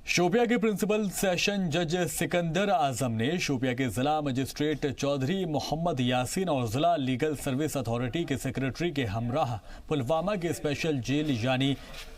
शोपिया के principal session जज सिकंदर आजम ने शोपिया के जिला मजिस्ट्रेट चौधरी मोहम्मद यासीन और जिला लीगल सर्विस अथॉरिटी के सेक्रेटरी के हमराह पुलवामा के स्पेशल जेल यानी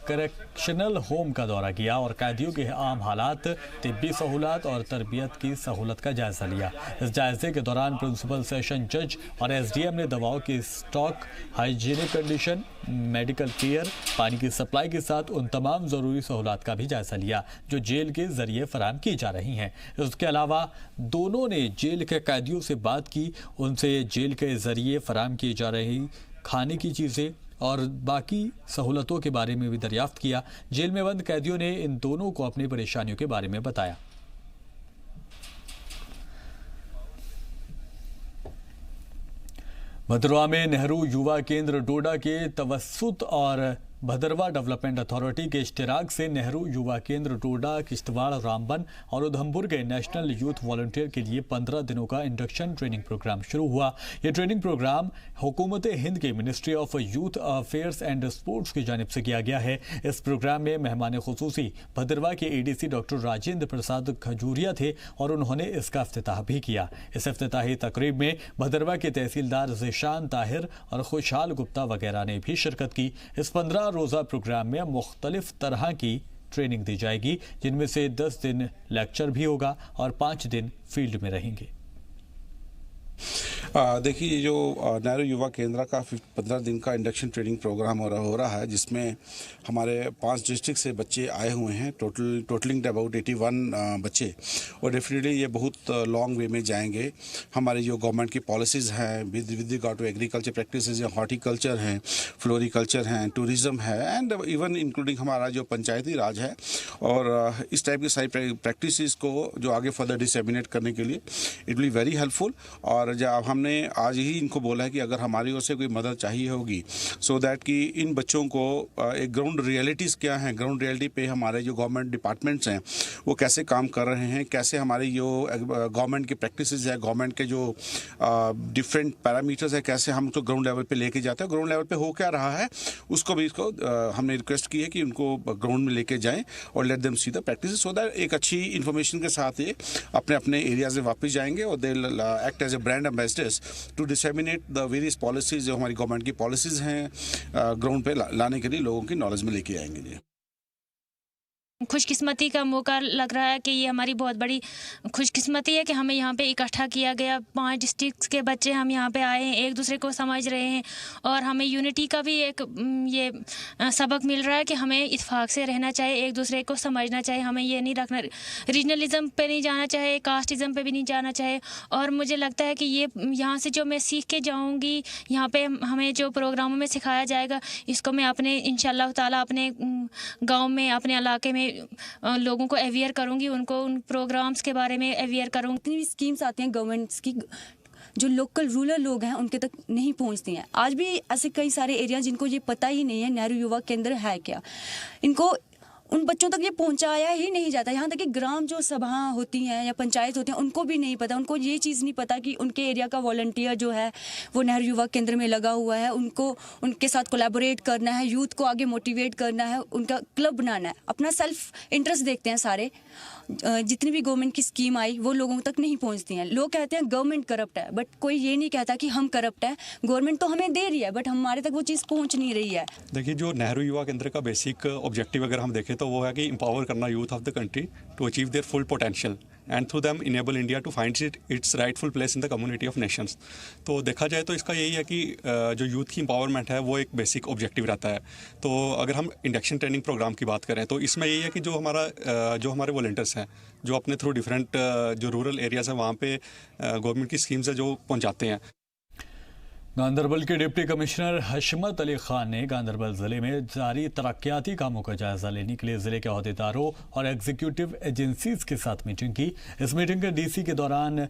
करेक्शनल होम का दौरा किया और कैदियों के आम हालात, तिब्बी सहूलत और तरबियत की सहूलत का जायजा लिया। इस जायजे के दौरान प्रिंसिपल सेशन जज और एसडीएम ने दवाओं की stock, hygienic condition, medical care, पानी की सप्लाई के साथ उन तमाम ज़रूरी सहूलत का भी जायजा लिया जो जेल के जरिए फराहम की जा रही हैं। इसके अलावा दोनों ने जेल के कैदियों से बात की, उनसे जेल के जरिए फराहम की जा रही खाने की चीज़ें और बाकी सहूलतों के बारे में भी दरियाफ्त किया। जेल में बंद कैदियों ने इन दोनों को अपनी परेशानियों के बारे में बताया। भदरवा में नेहरू युवा केंद्र डोडा के तवस्सुत और भदरवा डेवलपमेंट अथॉरिटी के इश्तिराक से नेहरू युवा केंद्र डोडा, किश्तवाड़, रामबन और उधमपुर के नेशनल यूथ वॉलंटियर के लिए 15 दिनों का इंडक्शन ट्रेनिंग प्रोग्राम शुरू हुआ। ये ट्रेनिंग प्रोग्राम हुकूमत हिंद के ministry of youth affairs and sports की जानिब से किया गया है। इस प्रोग्राम में मेहमान खुसूसी भदरवा के एडीसी डॉक्टर राजेंद्र प्रसाद खजूरिया थे और उन्होंने इसका इफ्तिताह भी किया। इस इफ्तिताही तकरीब में भदरवा के तहसीलदार ज़ीशान ताहिर और खुशहाल गुप्ता वगैरह ने भी शिरकत की। इस 15 रोज़ा प्रोग्राम में मुख्तलिफ तरह की ट्रेनिंग दी जाएगी, जिनमें से 10 दिन लेक्चर भी होगा और 5 दिन फील्ड में रहेंगे। देखिए, जो नेहरू युवा केंद्र का 15 दिन का इंडक्शन ट्रेनिंग प्रोग्राम हो रहा है, जिसमें हमारे 5 डिस्ट्रिक्ट से बच्चे आए हुए हैं, टोटलिंग अबाउट 81 बच्चे, और डेफिनेटली ये बहुत लॉन्ग वे में जाएंगे। हमारी जो गवर्नमेंट की पॉलिसीज़ हैं with regard to agriculture practices या हॉर्टिकल्चर हैं, फ्लोरिकल्चर हैं, टूरिज़्म है, एंड इवन इंक्लूडिंग हमारा जो पंचायती राज है, और इस टाइप की सारी प्रैक्टिसेस को जो आगे फर्दर डिसेमिनेट करने के लिए it will be very helpful. और जब हमने आज ही इनको बोला है कि अगर हमारी ओर से कोई मदद चाहिए होगी, सो दैट कि इन बच्चों को एक ग्राउंड रियलिटीज़ क्या हैं, ग्राउंड रियलिटी पे हमारे जो गवर्नमेंट डिपार्टमेंट्स हैं वो कैसे काम कर रहे हैं, कैसे हमारी जो गवर्नमेंट की प्रैक्टिसेस है, गवर्नमेंट के जो डिफरेंट पैरामीटर्स है, कैसे हम उसको ग्राउंड लेवल पे लेके जाते हैं, ग्राउंड लेवल पे हो क्या रहा है, उसको भी इसको हमने रिक्वेस्ट की है कि उनको ग्राउंड में लेके जाएँ और let them see the practices, so that एक अच्छी इन्फॉर्मेशन के साथ ये अपने अपने एरियाज में वापस जाएंगे और they act as a brand ambassadors to disseminate the various policies, जो हमारी गवर्नमेंट की पॉलिसीज़ हैं, ग्राउंड पे लाने के लिए लोगों की नॉलेज में लेके आएंगे। जी, खुशकिस्मती का मौका लग रहा है कि ये हमारी बहुत बड़ी खुशकिस्मती है कि हमें यहाँ पे इकट्ठा किया गया। 5 डिस्ट्रिक्ट्स के बच्चे हम यहाँ पे आए हैं, एक दूसरे को समझ रहे हैं और हमें यूनिटी का भी एक ये सबक मिल रहा है कि हमें इत्तेफाक से रहना चाहिए, एक दूसरे को समझना चाहिए। हमें ये नहीं रखना, रीजनलिज्म पे नहीं जाना चाहिए, कास्टिज़म पे भी नहीं जाना चाहिए। और मुझे लगता है कि ये यहाँ से जो मैं सीख के जाऊँगी, यहाँ पे हमें जो प्रोग्रामों में सिखाया जाएगा, इसको मैं अपने इंशाअल्लाह ताला अपने गाँव में, अपने इलाके में लोगों को अवेयर करूंगी, उनको उन प्रोग्राम्स के बारे में अवेयर करूंगी। इतनी भी स्कीम्स आती हैं गवर्नमेंट्स की जो लोकल रूरल लोग हैं उनके तक नहीं पहुंचती हैं। आज भी ऐसे कई सारे एरिया जिनको ये पता ही नहीं है नेहरू युवा केंद्र है क्या, इनको उन बच्चों तक ये पहुंचाया ही नहीं जाता। यहाँ तक कि ग्राम जो सभा होती हैं या पंचायत होती हैं उनको भी नहीं पता, उनको ये चीज़ नहीं पता कि उनके एरिया का वॉलंटियर जो है वो नेहरू युवा केंद्र में लगा हुआ है, उनको उनके साथ कोलैबोरेट करना है, यूथ को आगे मोटिवेट करना है, उनका क्लब बनाना है। अपना सेल्फ इंटरेस्ट देखते हैं सारे, जितनी भी गवर्नमेंट की स्कीम आई वो लोगों तक नहीं पहुंचती हैं। लोग कहते हैं गवर्नमेंट करप्ट है, बट कोई ये नहीं कहता कि हम करप्ट है। गवर्नमेंट तो हमें दे रही है बट हमारे तक वो चीज़ पहुंच नहीं रही है। देखिए, जो नेहरू युवा केंद्र का बेसिक ऑब्जेक्टिव अगर हम देखें तो वो है कि एम्पावर करना youth of the country to achieve their full potential and through them enable India to find its rightful place in the community of nations. तो देखा जाए तो इसका यही है कि जो यूथ की एम्पावरमेंट है वो एक बेसिक ऑब्जेक्टिव रहता है। तो अगर हम इंडक्शन ट्रेनिंग प्रोग्राम की बात करें तो इसमें यही है कि जो हमारे वॉलंटियर्स हैं जो अपने थ्रू डिफरेंट जो रूरल एरियाज हैं वहाँ पे गवर्नमेंट की स्कीम्स है जो पहुँचाते हैं। गांदरबल के डिप्टी कमिश्नर हशमत अली खान ने गांदरबल जिले में जारी तरक्याती कामों का जायजा लेने के लिए जिले के अहदेदारों और एग्जीक्यूटिव एजेंसीज के साथ मीटिंग की। इस मीटिंग के डीसी के दौरान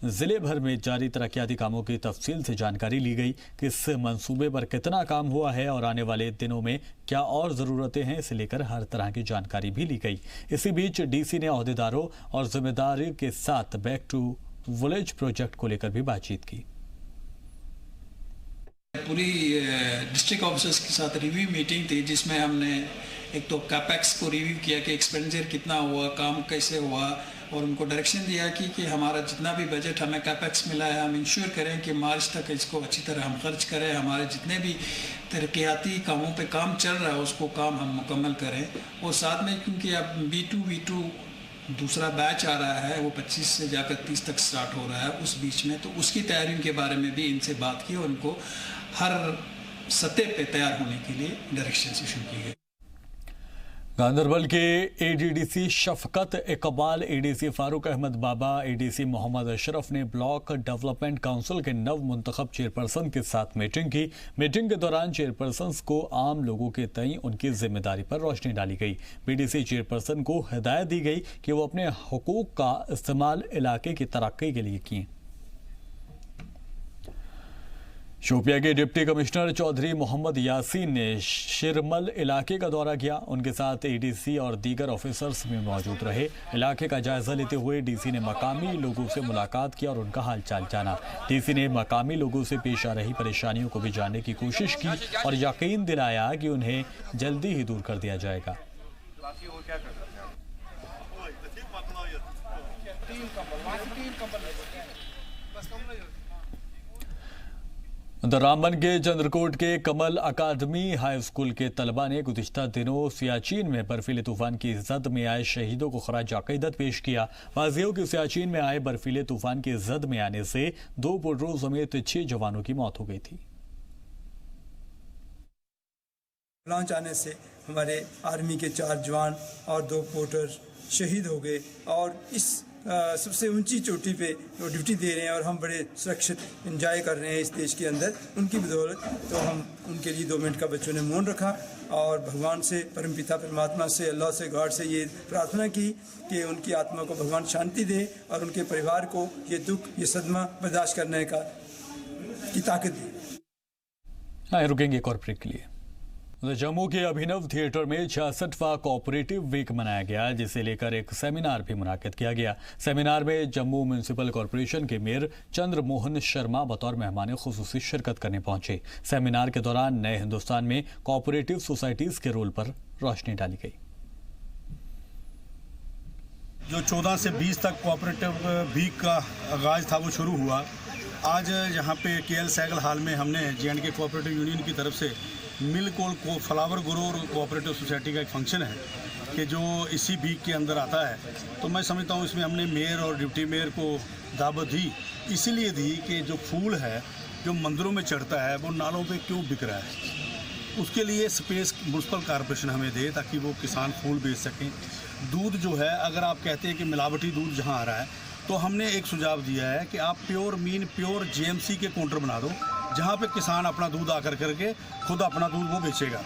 जिले भर में जारी तरक्याती कामों की तफसील से जानकारी ली गई, किस मंसूबे पर कितना काम हुआ है और आने वाले दिनों में क्या और ज़रूरतें हैं, इसे लेकर हर तरह की जानकारी भी ली गई। इसी बीच डीसी ने अहदेदारों और जिम्मेदारी के साथ बैक टू विलेज प्रोजेक्ट को लेकर भी बातचीत की। पूरी डिस्ट्रिक्ट ऑफिसर्स के साथ रिव्यू मीटिंग थी जिसमें हमने एक तो कैपेक्स को रिव्यू किया कि एक्सपेंडिचर कितना हुआ, काम कैसे हुआ, और उनको डायरेक्शन दिया कि हमारा जितना भी बजट हमें कैपेक्स मिला है हम इंश्योर करें कि मार्च तक इसको अच्छी तरह हम खर्च करें, हमारे जितने भी तरक्याती कामों पे काम चल रहा है उसको काम हम मुकम्मल करें। और साथ में क्योंकि अब B2 दूसरा बैच आ रहा है, वो 25 से जाकर 30 तक स्टार्ट हो रहा है उस बीच में, तो उसकी तैयारियों के बारे में भी इनसे बात की और उनको हर सतह पे तैयार होने के लिए डायरेक्शन इशू की गई। गांधरबल के ADDC शफकत इकबाल, ADC फारूक अहमद बाबा, ADC मोहम्मद अशरफ ने ब्लॉक डेवलपमेंट काउंसिल के नव मुंतखब चेयरपर्सन के साथ मीटिंग की। मीटिंग के दौरान चेयरपर्सन को आम लोगों के तय उनकी जिम्मेदारी पर रोशनी डाली गई। BDC चेयरपर्सन को हिदायत दी गई कि वो अपने हुकूक का इस्तेमाल इलाके की तरक्की के लिए किए। शोपिया के डिप्टी कमिश्नर चौधरी मोहम्मद यासीन ने शिरमल इलाके का दौरा किया। उनके साथ ADC और दीगर ऑफिसर्स भी मौजूद रहे। इलाके का जायजा लेते हुए DC ने मकामी लोगों से मुलाकात की और उनका हालचाल जाना। DC ने मकामी लोगों से पेश आ रही परेशानियों को भी जानने की कोशिश की और यकीन दिलाया कि उन्हें जल्दी ही दूर कर दिया जाएगा। रामबन के चंद्रकोट के कमल अकादमी हाई स्कूल के तलबा ने गुज़िश्ता दिनों सियाचिन में बर्फीले तूफान की जद में आए शहीदों को खराज अकीदत पेश किया। वाज़ेह कि सियाचिन में आए बर्फीले तूफान की जद में आने से 2 पुडरों समेत 6 जवानों की मौत हो गई थी। लॉन्च आने से हमारे आर्मी के 4 जवान और 2 पोर्टर शहीद हो गए और इस सबसे ऊंची चोटी पे वो ड्यूटी दे रहे हैं और हम बड़े सुरक्षित एंजॉय कर रहे हैं इस देश के अंदर उनकी बदौलत। तो हम उनके लिए 2 मिनट का बच्चों ने मौन रखा और भगवान से, परमपिता परमात्मा से, अल्लाह से, गॉड से ये प्रार्थना की कि उनकी आत्मा को भगवान शांति दे और उनके परिवार को ये दुख, ये सदमा बर्दाश्त करने की ताकत दे। रुकेंगे एक और ब्रेक के लिए। जम्मू के अभिनव थिएटर में 66वां कोऑपरेटिव वीक मनाया गया, जिसे लेकर एक सेमिनार भी मुनाकिद किया गया। सेमिनार में जम्मू म्यूनिसिपल कॉरपोरेशन के मेयर चंद्र मोहन शर्मा बतौर मेहमान खुसूसी शिरकत करने पहुंचे। सेमिनार के दौरान नए हिंदुस्तान में कोऑपरेटिव सोसाइटीज के रोल पर रोशनी डाली गई। जो 14 से 20 तक कोऑपरेटिव वीक का आगाज था वो शुरू हुआ। आज यहाँ पे KL सहगल हॉल में हमने J&K कोऑपरेटिव यूनियन की तरफ से मिल्क को फ्लावर ग्रोर कोऑपरेटिव सोसाइटी का एक फंक्शन है कि जो इसी वीक के अंदर आता है। तो मैं समझता हूँ इसमें हमने मेयर और डिप्टी मेयर को दावत दी, इसीलिए दी कि जो फूल है जो मंदिरों में चढ़ता है वो नालों पे क्यों बिक रहा है, उसके लिए स्पेस म्युनिसिपल कॉरपोरेशन हमें दे ताकि वो किसान फूल बेच सकें। दूध जो है, अगर आप कहते हैं कि मिलावटी दूध जहाँ आ रहा है, तो हमने एक सुझाव दिया है कि आप प्योर JMC के काउंटर बना दो, जहाँ पे किसान अपना दूध आकर करके खुद अपना दूध वो बेचेगा।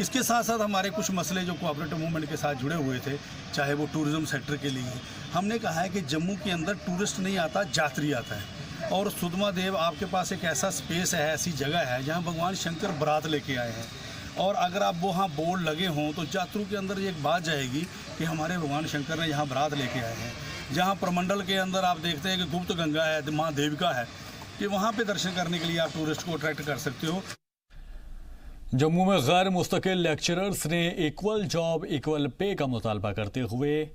इसके साथ साथ हमारे कुछ मसले जो कोऑपरेटिव मूवमेंट के साथ जुड़े हुए थे, चाहे वो टूरिज़्म सेक्टर के लिए, हमने कहा है कि जम्मू के अंदर टूरिस्ट नहीं आता, यात्री आता है। और सुदमा देव आपके पास एक ऐसा स्पेस है, ऐसी जगह है जहाँ भगवान शंकर बारात लेके आए हैं, और अगर आप वहाँ बोर्ड लगे हों तो यात्रियों के अंदर एक बात जाएगी कि हमारे भगवान शंकर ने यहाँ बारात लेके आए हैं। जहाँ प्रमंडल के अंदर आप देखते हैं कि गुप्त गंगा है, माँ देविका है, कि वहाँ पे दर्शन करने के लिए आप टूरिस्ट को अट्रैक्ट कर सकते हो। जम्मू में गैर मुस्तकिल लेक्चरर्स ने इक्वल जॉब इक्वल पे का मुतालबा करते हुए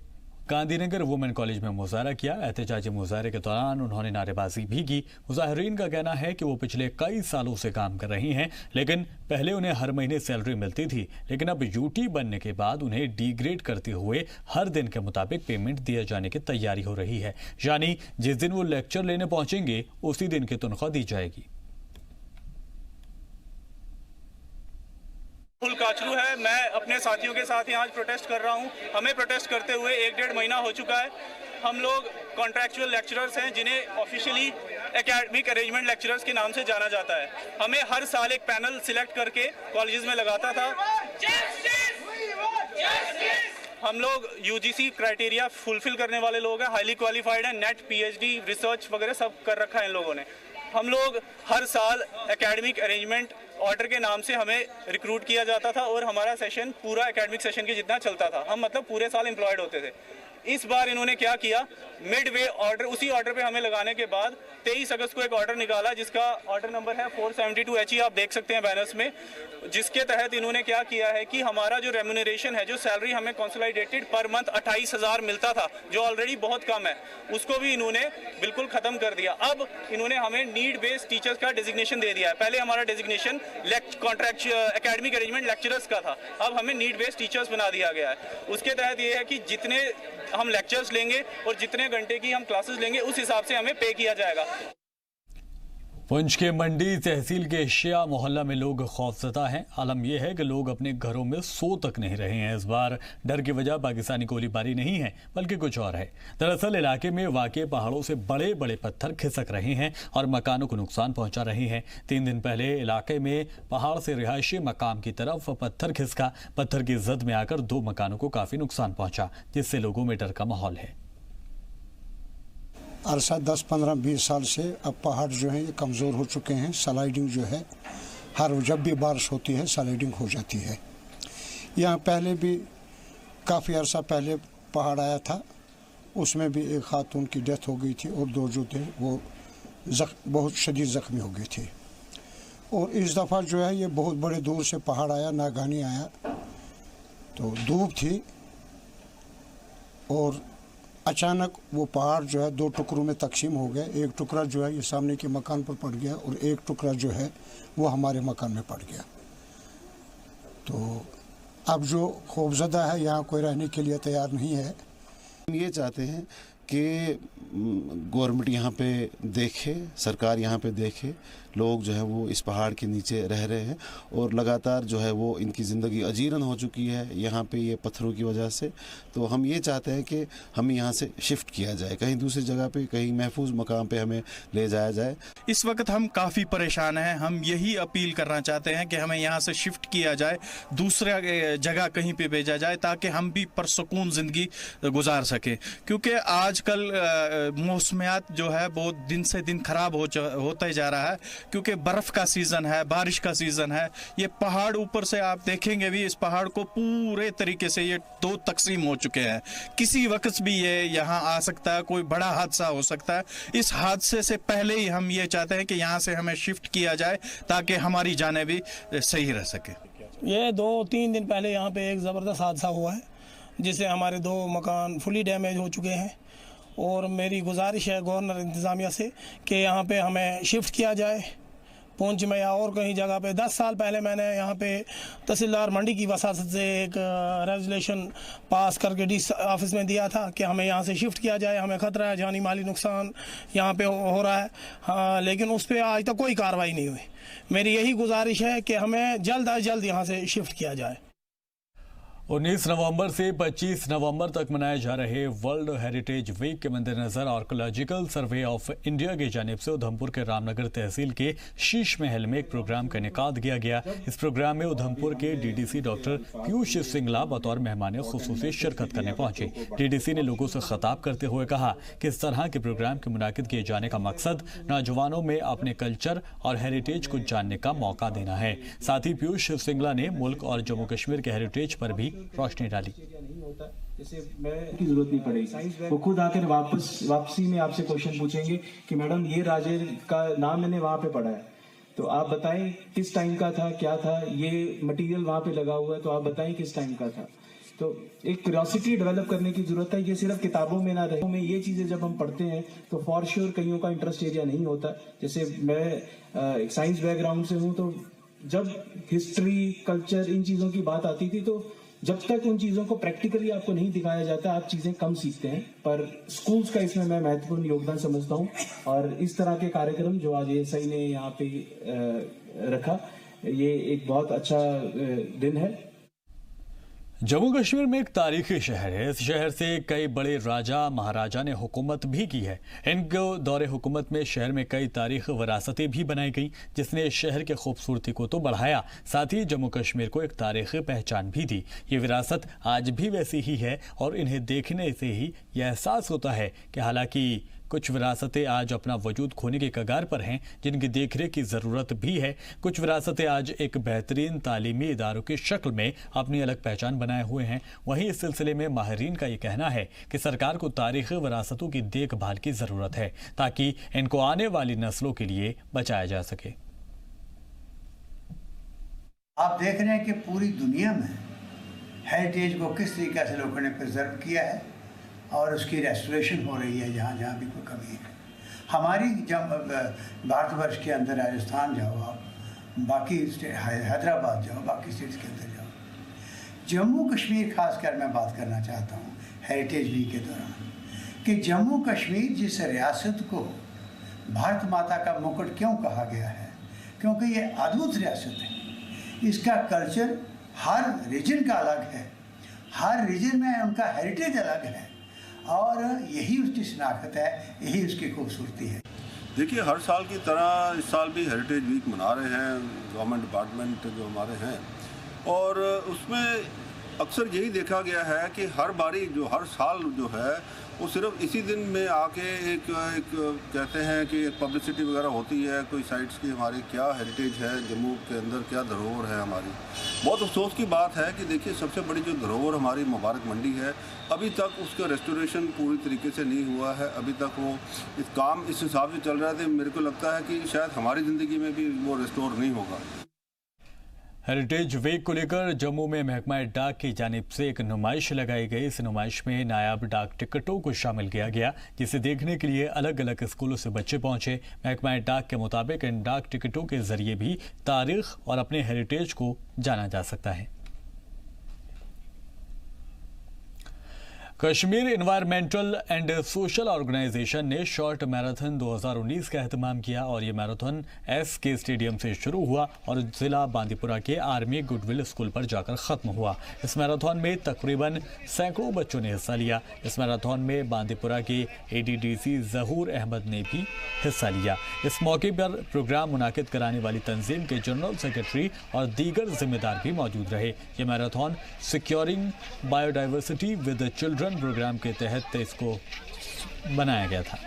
गांधीनगर वुमेन कॉलेज में मुजाहरा किया। एहतजाजी मुजाहरे के दौरान उन्होंने नारेबाजी भी की। मुजाहिरीन का कहना है कि वो पिछले कई सालों से काम कर रही हैं, लेकिन पहले उन्हें हर महीने सैलरी मिलती थी, लेकिन अब यूटी बनने के बाद उन्हें डिग्रेड करते हुए हर दिन के मुताबिक पेमेंट दिए जाने की तैयारी हो रही है। यानी जिस दिन वो लेक्चर लेने पहुंचेंगे उसी दिन की तनख्वाह दी जाएगी। फुल काचरू है। मैं अपने साथियों के साथ यहाँ आज प्रोटेस्ट कर रहा हूँ। हमें प्रोटेस्ट करते हुए 1-1.5 महीना हो चुका है। हम लोग कॉन्ट्रैक्चुअल लेक्चरर्स हैं, जिन्हें ऑफिशियली एकेडमिक अरेंजमेंट लेक्चरर्स के नाम से जाना जाता है। हमें हर साल एक पैनल सिलेक्ट करके कॉलेजेस में लगाता था। हम लोग UGC क्राइटेरिया फुलफिल करने वाले लोग हैं, हाईली क्वालिफाइड हैं, नेट PhD रिसर्च वगैरह सब कर रखा है इन लोगों ने। हम लोग हर साल एकेडमिक अरेंजमेंट ऑर्डर के नाम से हमें रिक्रूट किया जाता था और हमारा सेशन पूरा एकेडमिक सेशन के जितना चलता था। हम मतलब पूरे साल एम्प्लॉयड होते थे। इस बार इन्होंने क्या किया, मिडवे ऑर्डर, उसी ऑर्डर पे हमें लगाने के बाद 23 अगस्त को एक ऑर्डर निकाला जिसका ऑर्डर नंबर है 472HE, आप देख सकते हैं बैनर्स में, जिसके तहत इन्होंने क्या किया है कि हमारा जो रेम्यूनरेशन है, जो सैलरी हमें कंसोलिडेटेड पर मंथ 28,000 मिलता था, जो ऑलरेडी बहुत कम है, उसको भी इन्होंने बिल्कुल खत्म कर दिया। अब इन्होंने हमें नीड बेस्ड टीचर्स का डेजिग्नेशन दे दिया है। पहले हमारा designation contract academic arrangement lecturers का था, अब हमें नीड बेस्ड टीचर्स बना दिया गया है। उसके तहत ये है कि जितने हम लेक्चर्स लेंगे और जितने घंटे की हम क्लासेस लेंगे उस हिसाब से हमें पे किया जाएगा। पुंछ के मंडी तहसील के शिया मोहल्ला में लोग खौफजदा हैं। आलम यह है कि लोग अपने घरों में सो तक नहीं रहे हैं। इस बार डर की वजह पाकिस्तानी गोलीबारी नहीं है बल्कि कुछ और है। दरअसल इलाके में वाक़े पहाड़ों से बड़े बड़े पत्थर खिसक रहे हैं और मकानों को नुकसान पहुंचा रहे हैं। 3 दिन पहले इलाके में पहाड़ से रिहायशी मकाम की तरफ पत्थर खिसका। पत्थर की जद में आकर 2 मकानों को काफ़ी नुकसान पहुंचा, जिससे लोगों में डर का माहौल है। अरसा 10, 15, 20 साल से अब पहाड़ जो हैं ये कमज़ोर हो चुके हैं। स्लाइडिंग जो है जब भी बारिश होती है स्लाइडिंग हो जाती है। यहाँ पहले भी काफ़ी अरसा पहले पहाड़ आया था, उसमें भी एक खातून की डेथ हो गई थी और 2 जो थे वो बहुत शदीद ज़ख्मी हो गई थी। और इस दफ़ा जो है ये बहुत बड़े दूर से पहाड़ आया, नागानी आया, तो धूप थी और अचानक वो पहाड़ जो है 2 टुकड़ों में तकसीम हो गए। एक टुकड़ा जो है ये सामने के मकान पर पड़ गया और एक टुकड़ा जो है वो हमारे मकान में पड़ गया। तो अब जो खौफजदा है यहाँ कोई रहने के लिए तैयार नहीं है। हम ये चाहते हैं कि गवर्नमेंट यहाँ पे देखे, सरकार यहाँ पे देखे, लोग जो है वो इस पहाड़ के नीचे रह रहे हैं और लगातार जो है वो इनकी ज़िंदगी अजीरन हो चुकी है यहाँ पे ये पत्थरों की वजह से। तो हम ये चाहते हैं कि हमें यहाँ से शिफ्ट किया जाए, कहीं दूसरी जगह पे, कहीं महफूज मकाम पे हमें ले जाया जाए। इस वक्त हम काफ़ी परेशान हैं। हम यही अपील करना चाहते हैं कि हमें यहाँ से शिफ्ट किया जाए, दूसरा जगह कहीं पे भेजा जाए ताकि हम भी परसकून ज़िंदगी गुजार सकें। क्योंकि आजकल मौसमियात जो है बहुत दिन से दिन ख़राब होता जा रहा है, क्योंकि बर्फ़ का सीज़न है, बारिश का सीज़न है। ये पहाड़ ऊपर से आप देखेंगे भी, इस पहाड़ को पूरे तरीके से ये 2 तकसीम हो चुके हैं। किसी वक्त भी ये यहाँ आ सकता है, कोई बड़ा हादसा हो सकता है। इस हादसे से पहले ही हम ये चाहते हैं कि यहाँ से हमें शिफ्ट किया जाए ताकि हमारी जानें भी सही रह सके। ये 2-3 दिन पहले यहाँ पे एक ज़बरदस्त हादसा हुआ है जिससे हमारे 2 मकान फुली डैमेज हो चुके हैं और मेरी गुजारिश है गवर्नर इंतज़ामिया से कि यहाँ पे हमें शिफ्ट किया जाए पुंछ में या और कहीं जगह पे। 10 साल पहले मैंने यहाँ पे तहसीलदार मंडी की वसासत से एक रेजोल्यूशन पास करके DC ऑफिस में दिया था कि हमें यहाँ से शिफ्ट किया जाए, हमें ख़तरा है, जानी माली नुकसान यहाँ पे हो रहा है। हाँ, लेकिन उस पर आज तक कोई कार्रवाई नहीं हुई। मेरी यही गुजारिश है कि हमें जल्द अज जल्द यहाँ से शिफ्ट किया जाए। 19 नवंबर से 25 नवंबर तक मनाए जा रहे वर्ल्ड हेरिटेज वीक के मद्देनजर आर्कोलॉजिकल सर्वे ऑफ इंडिया की जानिब से उधमपुर के रामनगर तहसील के शीश महल में एक प्रोग्राम का इनेकाद किया गया। इस प्रोग्राम में उधमपुर के DDC डॉक्टर पीयूष सिंगला बतौर मेहमान खुसूसी शिरकत करने पहुंचे। DDC ने लोगों से खिताब करते हुए कहा कि इस तरह के प्रोग्राम के मुनाकिद किए जाने का मकसद नौजवानों में अपने कल्चर और हेरिटेज को जानने का मौका देना है। साथ ही पीयूष सिंगला ने मुल्क और जम्मू कश्मीर के हेरिटेज पर भी रोशनी डाली। जैसे मैं की जरूरत नहीं पड़ेगी, वो खुद आकर वापसी में आपसे क्वेश्चन पूछेंगे कि मैडम ये राजे का नाम मैंने वहाँ पे पढ़ा है, तो आप बताएं किस टाइम का था, क्या था, ये मटेरियल वहाँ पे लगा हुआ है तो आप बताएं किस टाइम का था। तो एक क्यूरियोसिटी डेवलप करने की जरूरत है। ये सिर्फ किताबों में ना रहे, में ये चीजें जब हम पढ़ते हैं तो फॉर श्योर कईयों का इंटरेस्ट एरिया नहीं होता। जैसे मैं एक साइंस बैकग्राउंड से हूँ, तो जब हिस्ट्री, कल्चर, इन चीजों की बात आती थी तो जब तक उन चीज़ों को प्रैक्टिकली आपको नहीं दिखाया जाता आप चीज़ें कम सीखते हैं। पर स्कूल्स का इसमें मैं महत्वपूर्ण योगदान समझता हूँ और इस तरह के कार्यक्रम जो आज ASI ने यहाँ पे रखा, ये एक बहुत अच्छा दिन है। जम्मू कश्मीर में एक तारीखी शहर है। इस शहर से कई बड़े राजा महाराजा ने हुकूमत भी की है। इनको दौरे हुकूमत में शहर में कई तारीख विरासतें भी बनाई गई, जिसने शहर की खूबसूरती को तो बढ़ाया, साथ ही जम्मू कश्मीर को एक तारीखी पहचान भी दी। ये विरासत आज भी वैसी ही है और इन्हें देखने से ही यह एहसास होता है कि हालांकि कुछ विरासतें आज अपना वजूद खोने के कगार पर हैं, जिनकी देखरेख की ज़रूरत भी है। कुछ विरासतें आज एक बेहतरीन तालीमी इदारों की शक्ल में अपनी अलग पहचान बनाए हुए हैं। वहीं इस सिलसिले में माहिरीन का ये कहना है कि सरकार को तारीखी विरासतों की देखभाल की ज़रूरत है ताकि इनको आने वाली नस्लों के लिए बचाया जा सके। आप देख रहे हैं कि पूरी दुनिया में हेरिटेज को किस तरीके से लोगों ने प्रिजर्व किया है और उसकी रेस्टोरेशन हो रही है जहाँ जहाँ भी कोई कमी है। हमारी जब भारतवर्ष के अंदर राजस्थान जाओ, आप बाकी स्टेट हैदराबाद जाओ, बाकी स्टेट्स के अंदर जाओ, जम्मू कश्मीर खासकर मैं बात करना चाहता हूँ हेरिटेज वीक के दौरान कि जम्मू कश्मीर जिस रियासत को भारत माता का मुकुट क्यों कहा गया है, क्योंकि ये अद्भुत रियासत है। इसका कल्चर हर रीजन का अलग है, हर रीजन में उनका हेरिटेज अलग है और यही उसकी शनाख्त है, यही उसकी खूबसूरती है। देखिए, हर साल की तरह इस साल भी हेरिटेज वीक मना रहे हैं गवर्नमेंट डिपार्टमेंट जो हमारे हैं, और उसमें अक्सर यही देखा गया है कि हर बारी जो हर साल जो है वो सिर्फ इसी दिन में आके एक कहते हैं कि एक पब्लिसिटी वगैरह होती है कोई साइट्स की, हमारी क्या हेरिटेज है, जम्मू के अंदर क्या धरोहर है हमारी। बहुत अफसोस की बात है कि देखिए, सबसे बड़ी जो धरोहर हमारी मुबारक मंडी है, अभी तक उसका रेस्टोरेशन पूरी तरीके से नहीं हुआ है। अभी तक वो काम इस हिसाब से चल रहा है, मेरे को लगता है कि शायद हमारी ज़िंदगी में भी वो रिस्टोर नहीं होगा। हेरिटेज वीक को लेकर जम्मू में महकमा डाक की जानिब से एक नुमाइश लगाई गई। इस नुमाइश में नायाब डाक टिकटों को शामिल किया गया, जिसे देखने के लिए अलग अलग स्कूलों से बच्चे पहुंचे। महकमा डाक के मुताबिक इन डाक टिकटों के जरिए भी तारीख और अपने हेरिटेज को जाना जा सकता है। Kashmir environmental and social organization ने शॉर्ट मैराथन 2019 का एहतमाम किया और ये मैराथन SK स्टेडियम से शुरू हुआ और ज़िला बांदीपुरा के आर्मी गुडविल स्कूल पर जाकर ख़त्म हुआ। इस मैराथन में तकरीबन सैकड़ों बच्चों ने हिस्सा लिया। इस मैराथन में बांदीपुरा के ADDC ज़हूर अहमद ने भी हिस्सा लिया। इस मौके पर प्रोग्राम मुनाकिद कराने वाली तंजीम के जनरल सेक्रेटरी और दीगर जिम्मेदार भी मौजूद रहे। ये marathon securing biodiversity with children programme के तहत इसको बनाया गया था।